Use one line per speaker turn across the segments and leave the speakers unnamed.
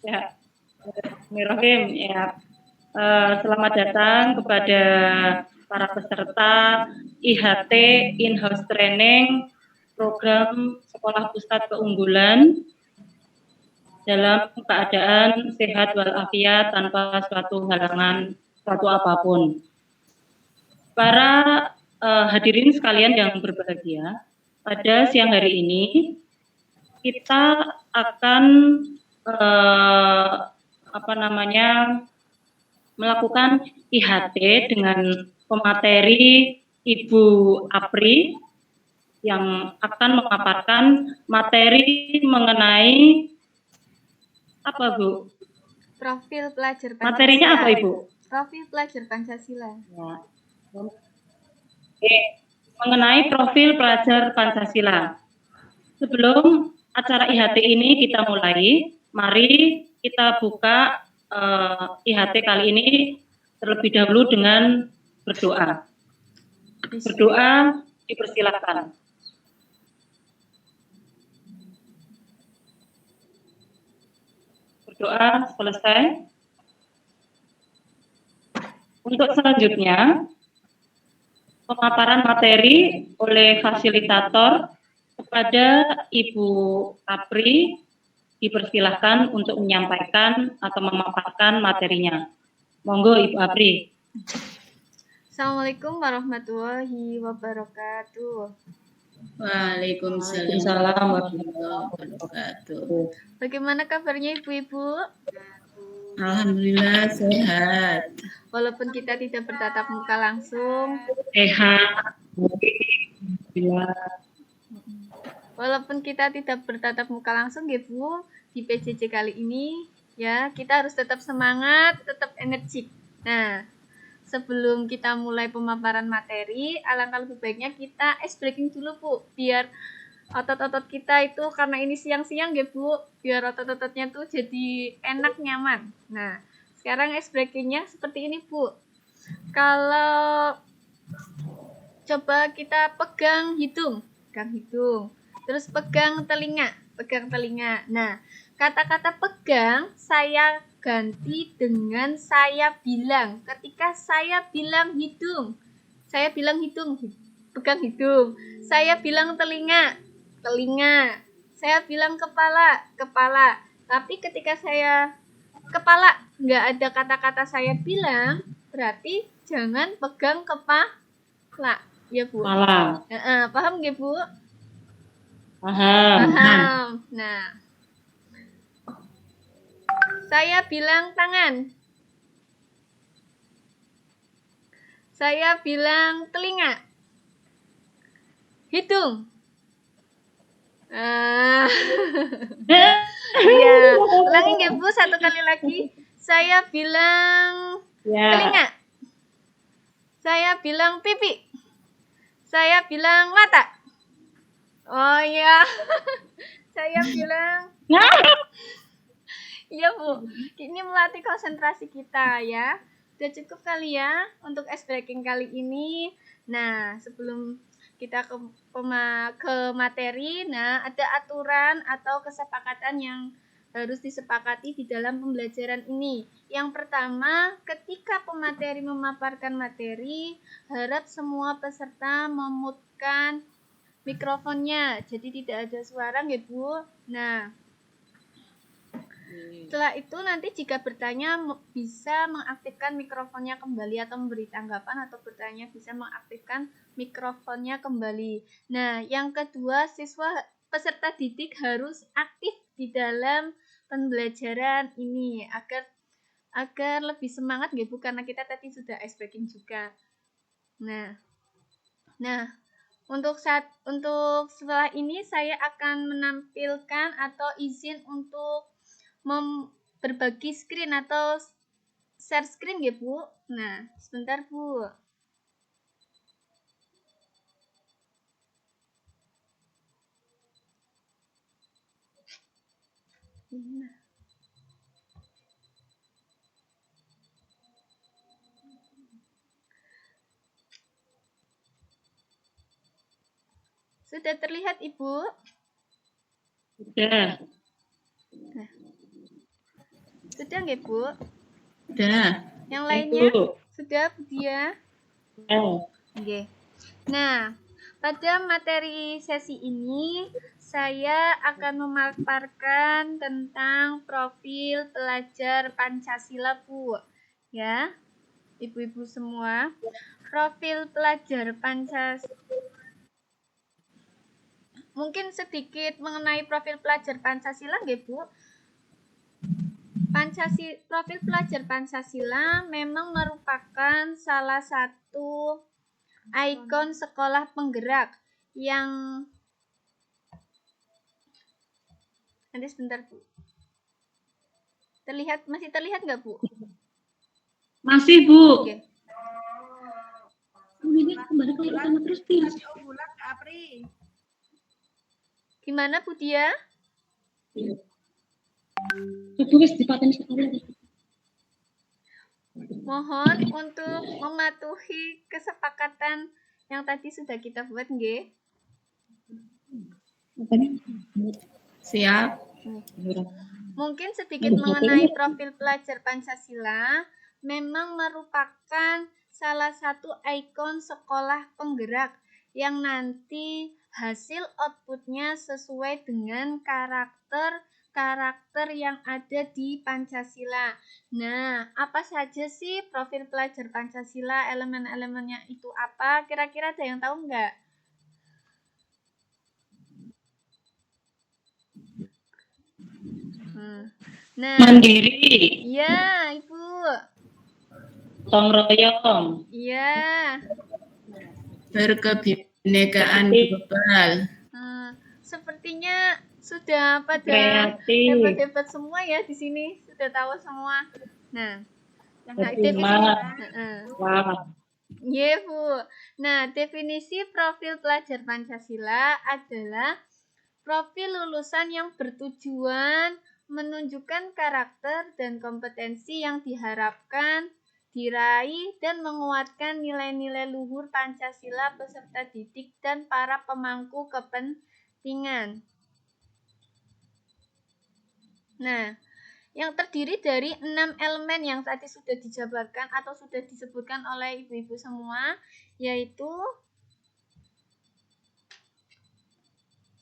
Ya, Bismillahirrahmanirrahim. Ya, selamat datang kepada para peserta IHT In-House Training Program Sekolah Pusat Keunggulan dalam keadaan sehat walafiat tanpa suatu halangan suatu apapun. Para hadirin sekalian yang berbahagia, pada siang hari ini kita akan melakukan IHT dengan pemateri Ibu Apri yang akan memaparkan materi mengenai apa, Bu?
Profil pelajar Pancasila.
Materinya apa, Ibu?
Profil pelajar Pancasila.
Ya. Oke, mengenai profil pelajar Pancasila. Sebelum acara IHT ini kita mulai, mari kita buka IHT kali ini terlebih dahulu dengan berdoa. Berdoa dipersilakan. Berdoa selesai. Untuk selanjutnya, pemaparan materi oleh fasilitator kepada Ibu Apri dipersilahkan untuk menyampaikan atau memaparkan materinya. Monggo Ibu Apri.
Assalamualaikum warahmatullahi wabarakatuh.
Waalaikumsalam warahmatullahi wabarakatuh.
Bagaimana kabarnya ibu-ibu?
Alhamdulillah sehat.
Walaupun kita tidak bertatap muka langsung.
Sehat.
Walaupun kita tidak bertatap muka langsung, ibu, di PJJ kali ini, ya kita harus tetap semangat, tetap energik. Nah, sebelum kita mulai pemaparan materi, alangkah lebih baiknya kita ice breaking dulu, Bu, biar otot-otot kita itu, karena ini siang-siang ya, Bu, biar otot-ototnya tuh jadi enak, nyaman. Nah, sekarang ice breakingnya seperti ini, Bu. Kalau coba kita pegang hidung, terus pegang telinga. Nah, kata-kata pegang saya ganti dengan saya bilang. Ketika saya bilang hidung, pegang hidung. Saya bilang telinga. Saya bilang kepala. Tapi ketika saya kepala nggak ada kata-kata saya bilang, berarti jangan pegang kepala, ya Bu.
Kepala.
Paham nggak Bu?
Paham.
Nah, saya bilang tangan. Saya bilang telinga. Hidung. Iya, ulangin ya Bu, satu kali lagi. Saya bilang telinga. Saya bilang pipi. Saya bilang mata. Oh iya. Saya bilang iya Bu, ini melatih konsentrasi kita ya. Udah cukup kali ya untuk ice breaking kali ini. Nah, sebelum kita ke materi, nah ada aturan atau kesepakatan yang harus disepakati di dalam pembelajaran ini. Yang pertama, ketika pemateri memaparkan materi, harap semua peserta memutkan mikrofonnya, jadi tidak ada suara ya Bu. Nah, setelah itu nanti jika bertanya bisa mengaktifkan mikrofonnya kembali atau memberi tanggapan, atau bertanya bisa mengaktifkan mikrofonnya kembali. Nah, yang kedua, siswa peserta didik harus aktif di dalam pembelajaran ini agar lebih semangat ya Bu, karena kita tadi sudah ice breaking juga. Nah, untuk setelah ini saya akan menampilkan atau izin untuk berbagi screen atau share screen ya Bu. Nah, sebentar Bu. Sudah terlihat Ibu?
Sudah.
Nah. Sudah nggih, Bu?
Sudah.
Yang lainnya?
Bu.
Sudah, Bu Dia? Oke. Nah, pada materi sesi ini saya akan memaparkan tentang profil pelajar Pancasila, Bu. Ya, Ibu-ibu semua. Profil pelajar Pancasila. Mungkin sedikit mengenai profil pelajar Pancasila, nggih, Bu. Profil pelajar Pancasila memang merupakan salah satu ikon sekolah penggerak yang nanti sebentar, Bu. Masih terlihat nggak, Bu?
Masih, Bu.
Oke. Gimana, Bu Dia? Mohon untuk mematuhi kesepakatan yang tadi sudah kita buat, nggih.
Siap.
Mungkin sedikit mengenai profil pelajar Pancasila, memang merupakan salah satu ikon sekolah penggerak yang nanti hasil outputnya sesuai dengan karakter yang ada di Pancasila. Nah, apa saja sih profil pelajar Pancasila, elemen-elemennya itu apa? Kira-kira ada yang tahu nggak? Nah,
Mandiri.
iya, Ibu.
Gotong royong.
Iya.
Berkebinekaan global.
Sepertinya sudah pada
Kreatif.
hebat-hebat semua ya di sini, sudah tahu semua. Nah,
Wah.
Iya, Bu. Nah, definisi profil pelajar Pancasila adalah profil lulusan yang bertujuan menunjukkan karakter dan kompetensi yang diharapkan diraih dan menguatkan nilai-nilai luhur Pancasila peserta didik dan para pemangku kepentingan. Nah, yang terdiri dari 6 elemen yang tadi sudah dijabarkan atau sudah disebutkan oleh ibu-ibu semua, yaitu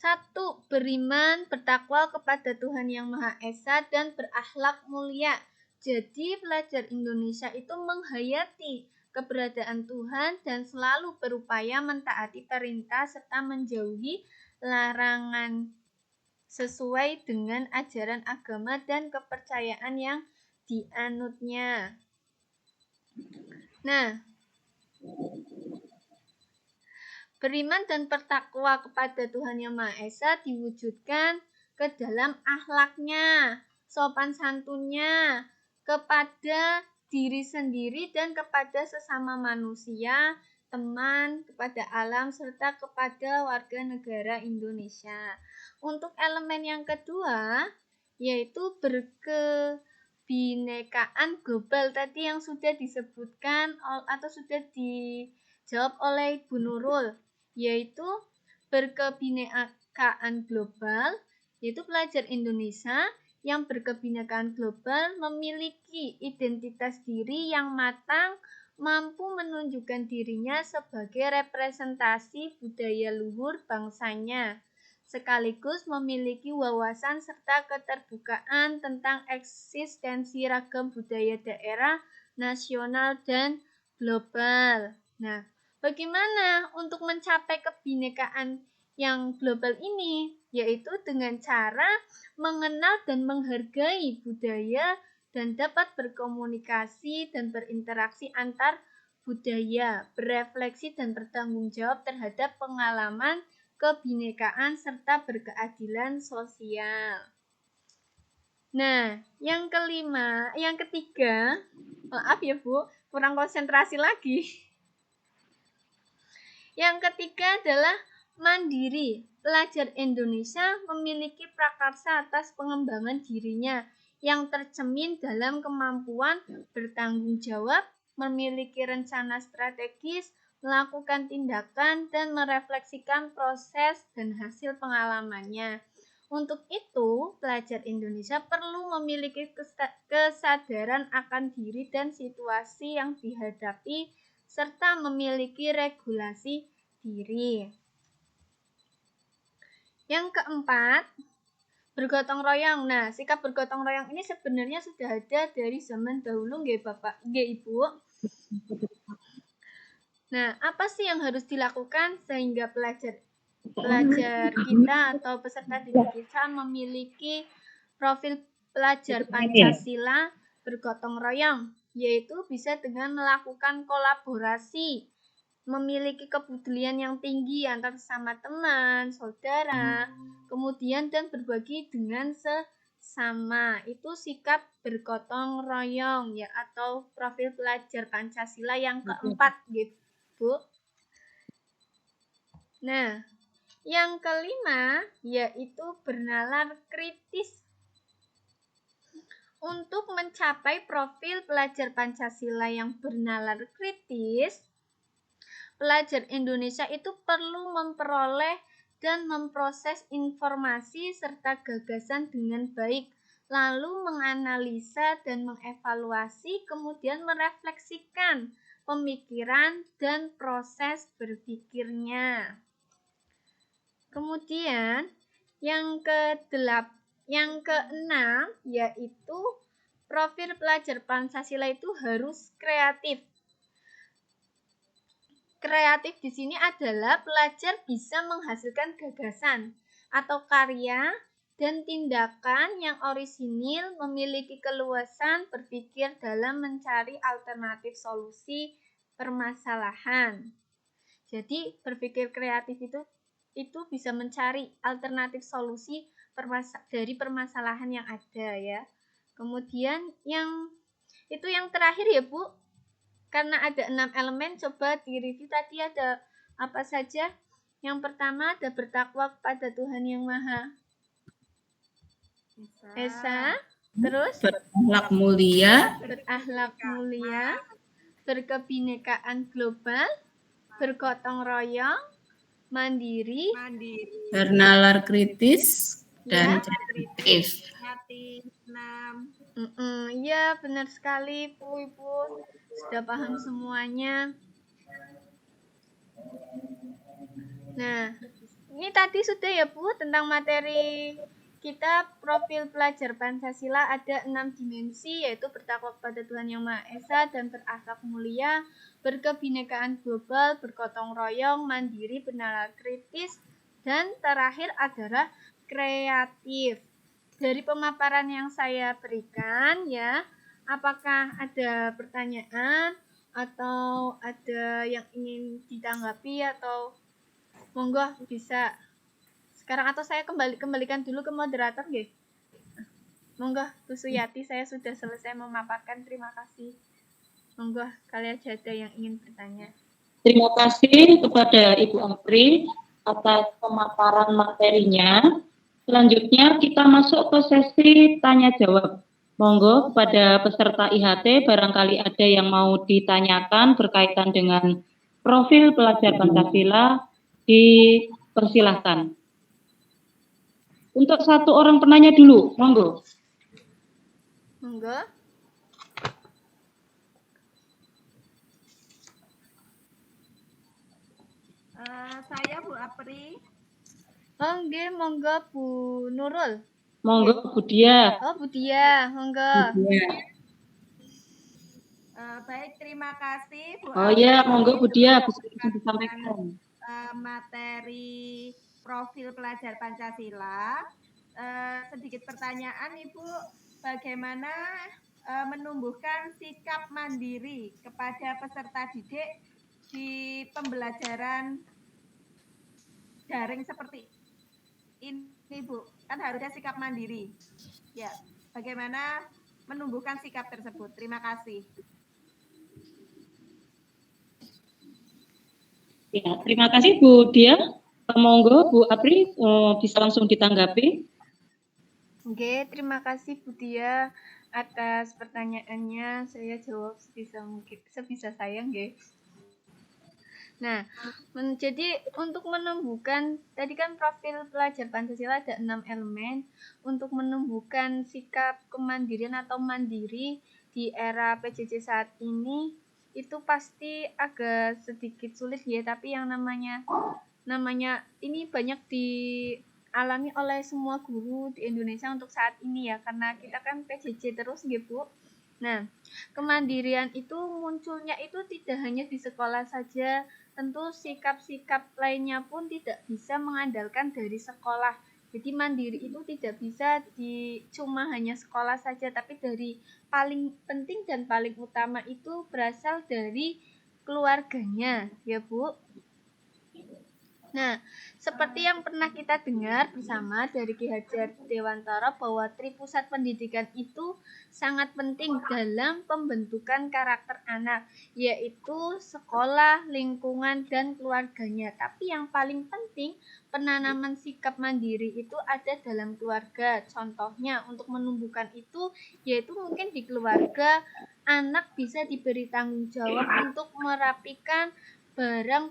1. Beriman, bertakwa kepada Tuhan Yang Maha Esa dan berakhlak mulia. Jadi pelajar Indonesia itu menghayati keberadaan Tuhan dan selalu berupaya mentaati perintah serta menjauhi larangan sesuai dengan ajaran agama dan kepercayaan yang dianutnya. Nah, beriman dan bertakwa kepada Tuhan Yang Maha Esa diwujudkan ke dalam akhlaknya, sopan santunnya, kepada diri sendiri dan kepada sesama manusia, teman, kepada alam, serta kepada warga negara Indonesia. Untuk elemen yang kedua, yaitu berkebinekaan global tadi yang sudah disebutkan atau sudah dijawab oleh Bu Nurul, yaitu berkebinekaan global, yaitu pelajar Indonesia yang berkebinekaan global memiliki identitas diri yang matang, mampu menunjukkan dirinya sebagai representasi budaya luhur bangsanya, sekaligus memiliki wawasan serta keterbukaan tentang eksistensi ragam budaya daerah, nasional, dan global. Nah, bagaimana untuk mencapai kebinekaan yang global ini? Yaitu dengan cara mengenal dan menghargai budaya dan dapat berkomunikasi dan berinteraksi antar budaya, berefleksi dan bertanggung jawab terhadap pengalaman kebinekaan serta berkeadilan sosial. Nah, yang ketiga, maaf ya Bu, kurang konsentrasi lagi. Yang ketiga adalah mandiri. Pelajar Indonesia memiliki prakarsa atas pengembangan dirinya yang tercermin dalam kemampuan bertanggung jawab, memiliki rencana strategis, melakukan tindakan, dan merefleksikan proses dan hasil pengalamannya. Untuk itu, pelajar Indonesia perlu memiliki kesadaran akan diri dan situasi yang dihadapi, serta memiliki regulasi diri. Yang keempat, bergotong royong. Nah, sikap bergotong royong ini sebenarnya sudah ada dari zaman dahulu, nggih Bapak, nggih Ibu. Nah, apa sih yang harus dilakukan sehingga pelajar kita atau peserta didik kita memiliki profil pelajar Pancasila bergotong royong, yaitu bisa dengan melakukan kolaborasi, memiliki kepedulian yang tinggi antar sesama teman, saudara, kemudian dan berbagi dengan sesama. Itu sikap bergotong royong ya, atau profil pelajar Pancasila yang keempat gitu, Bu. Nah, yang kelima yaitu bernalar kritis. Untuk mencapai profil pelajar Pancasila yang bernalar kritis, pelajar Indonesia itu perlu memperoleh dan memproses informasi serta gagasan dengan baik, lalu menganalisa dan mengevaluasi, kemudian merefleksikan pemikiran dan proses berpikirnya. Kemudian yang keenam yaitu profil pelajar Pancasila itu harus kreatif. Kreatif di sini adalah pelajar bisa menghasilkan gagasan atau karya dan tindakan yang orisinil, memiliki keluasan berpikir dalam mencari alternatif solusi permasalahan. Jadi berpikir kreatif itu bisa mencari alternatif solusi dari permasalahan yang ada ya. Kemudian yang terakhir ya Bu, karena ada 6 elemen, coba direview tadi ada apa saja. Yang pertama ada bertakwa kepada Tuhan Yang Maha Esa, terus
Berakhlak mulia,
berkebinekaan global, bergotong royong, mandiri,
bernalar kritis, dan kreatif.
Ya, benar sekali Bu, Ibu. Sudah paham semuanya. Nah, ini tadi sudah ya Bu tentang materi kita profil pelajar Pancasila ada 6 dimensi, yaitu bertakwa kepada Tuhan Yang Maha Esa dan berakhlak mulia, berkebinekaan global, bergotong royong, mandiri, bernalar kritis, dan terakhir adalah kreatif. Dari pemaparan yang saya berikan ya, apakah ada pertanyaan atau ada yang ingin ditanggapi, atau monggo bisa sekarang, atau saya kembalikan dulu ke moderator nggih. Monggo Bu Suyati, saya sudah selesai memaparkan. Terima kasih. Monggo kalian ada yang ingin bertanya.
Terima kasih kepada Ibu Apri atas pemaparan materinya. Selanjutnya kita masuk ke sesi tanya jawab. Monggo kepada peserta IHT barangkali ada yang mau ditanyakan berkaitan dengan profil pelajar Pancasila, dipersilahkan. Untuk satu orang penanya dulu, monggo.
Monggo.
Saya Bu Apri.
Oh, nggih, monggo Bu Nurul.
Monggo Bu Dia.
Oh, Bu Dia, monggo.
Baik, terima kasih Bu
Oh iya, monggo Bu Dia bisa disampaikan.
Materi profil pelajar Pancasila. Sedikit pertanyaan Ibu, bagaimana menumbuhkan sikap mandiri kepada peserta didik di pembelajaran daring seperti ini Bu? Kan harusnya sikap mandiri. Ya, bagaimana menumbuhkan sikap tersebut? Terima kasih.
Ya, terima kasih Bu Dia. Monggo Bu Apri bisa langsung ditanggapi.
Oke, terima kasih Bu Dia atas pertanyaannya. Saya jawab sebisa saya, nggih. Nah, jadi untuk menumbuhkan, tadi kan profil pelajar Pancasila ada 6 elemen. Untuk menumbuhkan sikap kemandirian atau mandiri di era PJJ saat ini, itu pasti agak sedikit sulit ya, tapi yang namanya ini banyak dialami oleh semua guru di Indonesia untuk saat ini ya, karena kita kan PJJ terus gitu. Nah, kemandirian itu munculnya itu tidak hanya di sekolah saja, tentu sikap-sikap lainnya pun tidak bisa mengandalkan dari sekolah. Jadi mandiri itu tidak bisa cuma hanya sekolah saja, tapi dari paling penting dan paling utama itu berasal dari keluarganya, ya Bu. Nah, seperti yang pernah kita dengar bersama dari Ki Hajar Dewantara bahwa Tripusat Pendidikan itu sangat penting dalam pembentukan karakter anak, yaitu sekolah, lingkungan, dan keluarganya. Tapi yang paling penting, penanaman sikap mandiri itu ada dalam keluarga. Contohnya untuk menumbuhkan itu, yaitu mungkin di keluarga, anak bisa diberi tanggung jawab untuk merapikan barang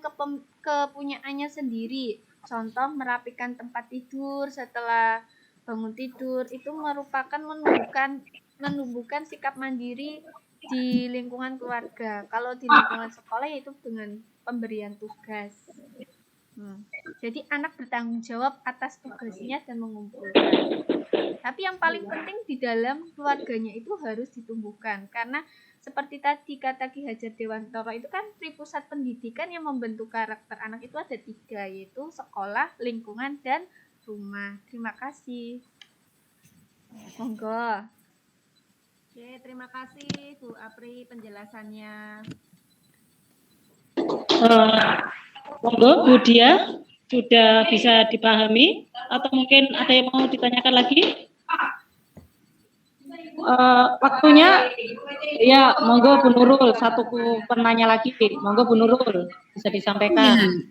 kepunyaannya sendiri. Contoh merapikan tempat tidur setelah bangun tidur itu merupakan menumbuhkan sikap mandiri di lingkungan keluarga. Kalau di lingkungan sekolah yaitu dengan pemberian tugas. Jadi anak bertanggung jawab atas tugasnya dan mengumpulkan. Tapi yang paling penting di dalam keluarganya itu harus ditumbuhkan, karena seperti tadi kata Ki Hajar Dewantara itu kan Tripusat Pendidikan yang membentuk karakter anak itu ada 3, yaitu sekolah, lingkungan, dan rumah. Terima kasih. Monggo.
Oke, terima kasih Bu Apri penjelasannya.
Monggo Bu Dia, sudah bisa dipahami atau mungkin ada yang mau ditanyakan lagi? Waktunya ya, monggo Bu Nurul, satu penanya lagi, monggo Bu Nurul bisa disampaikan.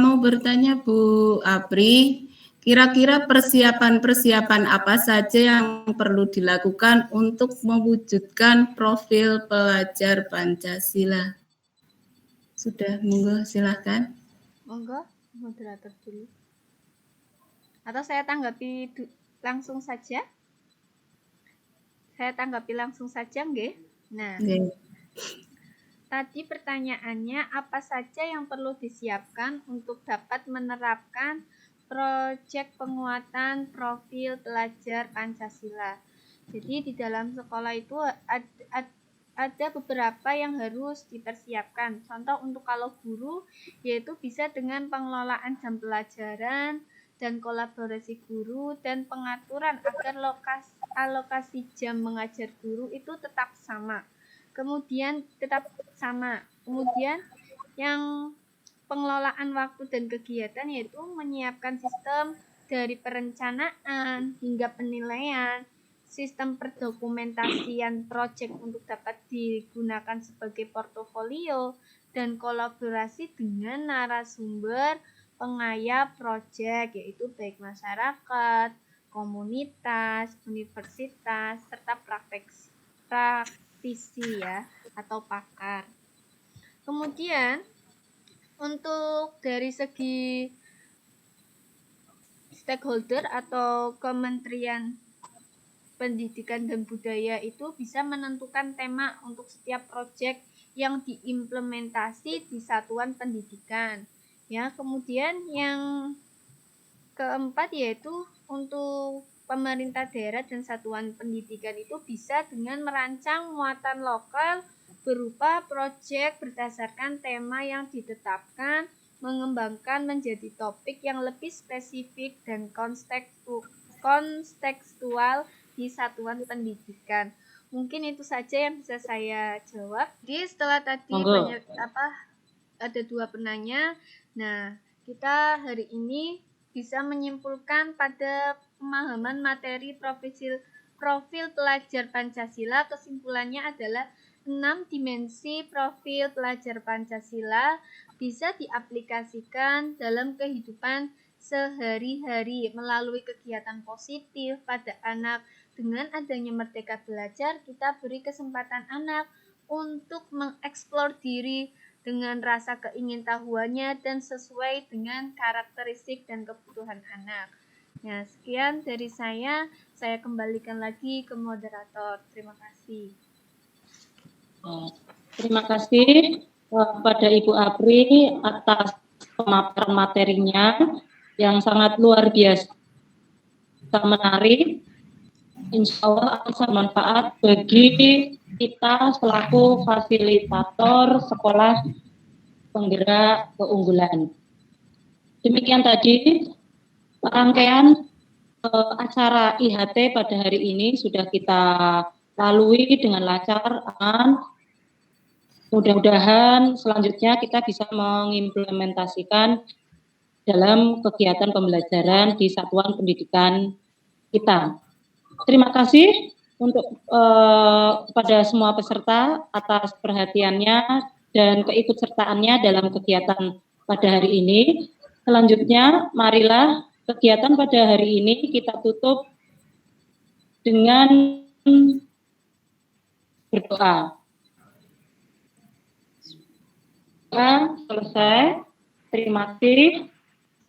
Mau bertanya Bu Apri, kira-kira persiapan-persiapan apa saja yang perlu dilakukan untuk mewujudkan profil pelajar Pancasila? Sudah, monggo silahkan.
Monggo, moderator dulu. Atau saya tanggapi langsung saja? Saya tanggapi langsung saja, nggih? Nah, tadi pertanyaannya apa saja yang perlu disiapkan untuk dapat menerapkan proyek penguatan profil pelajar Pancasila. Jadi di dalam sekolah itu ada beberapa yang harus dipersiapkan. Contoh untuk kalau guru yaitu bisa dengan pengelolaan jam pelajaran dan kolaborasi guru dan pengaturan agar alokasi jam mengajar guru itu tetap sama. Kemudian yang pengelolaan waktu dan kegiatan yaitu menyiapkan sistem dari perencanaan hingga penilaian, sistem perdokumentasian proyek untuk dapat digunakan sebagai portofolio, dan kolaborasi dengan narasumber pengayap proyek yaitu baik masyarakat, komunitas, universitas, serta praktisi ya atau pakar. Kemudian untuk dari segi stakeholder atau Kementerian Pendidikan dan Budaya itu bisa menentukan tema untuk setiap proyek yang diimplementasi di satuan pendidikan. Ya, kemudian yang keempat yaitu untuk pemerintah daerah dan satuan pendidikan itu bisa dengan merancang muatan lokal berupa proyek berdasarkan tema yang ditetapkan, mengembangkan menjadi topik yang lebih spesifik dan kontekstual di satuan pendidikan. Mungkin itu saja yang bisa saya jawab. Jadi setelah tadi ada 2 penanya, nah kita hari ini bisa menyimpulkan pada pemahaman materi profil pelajar Pancasila. Kesimpulannya adalah 6 dimensi profil pelajar Pancasila bisa diaplikasikan dalam kehidupan sehari-hari melalui kegiatan positif pada anak. Dengan adanya Merdeka Belajar, kita beri kesempatan anak untuk mengeksplor diri dengan rasa keingintahuannya dan sesuai dengan karakteristik dan kebutuhan anak. Nah, sekian dari saya kembalikan lagi ke moderator. Terima kasih.
Terima kasih kepada Ibu Apri atas pemaparan materinya yang sangat luar biasa menarik. Insya Allah akan bermanfaat bagi kita selaku fasilitator sekolah penggerak keunggulan. Demikian tadi rangkaian acara IHT pada hari ini sudah kita lalui dengan lancar, aman. Mudah-mudahan selanjutnya kita bisa mengimplementasikan dalam kegiatan pembelajaran di satuan pendidikan kita. Terima kasih untuk kepada semua peserta atas perhatiannya dan keikutsertaannya dalam kegiatan pada hari ini. Selanjutnya, marilah kegiatan pada hari ini kita tutup dengan berdoa. Selesai. Terima kasih.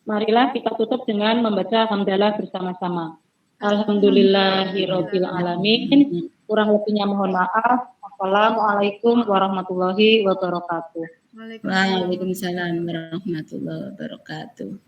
Marilah kita tutup dengan membaca hamdalah bersama-sama. Alhamdulillahirabbil alamin. Kurang lebihnya mohon maaf. Assalamualaikum warahmatullahi wabarakatuh.
Waalaikumsalam warahmatullahi wabarakatuh.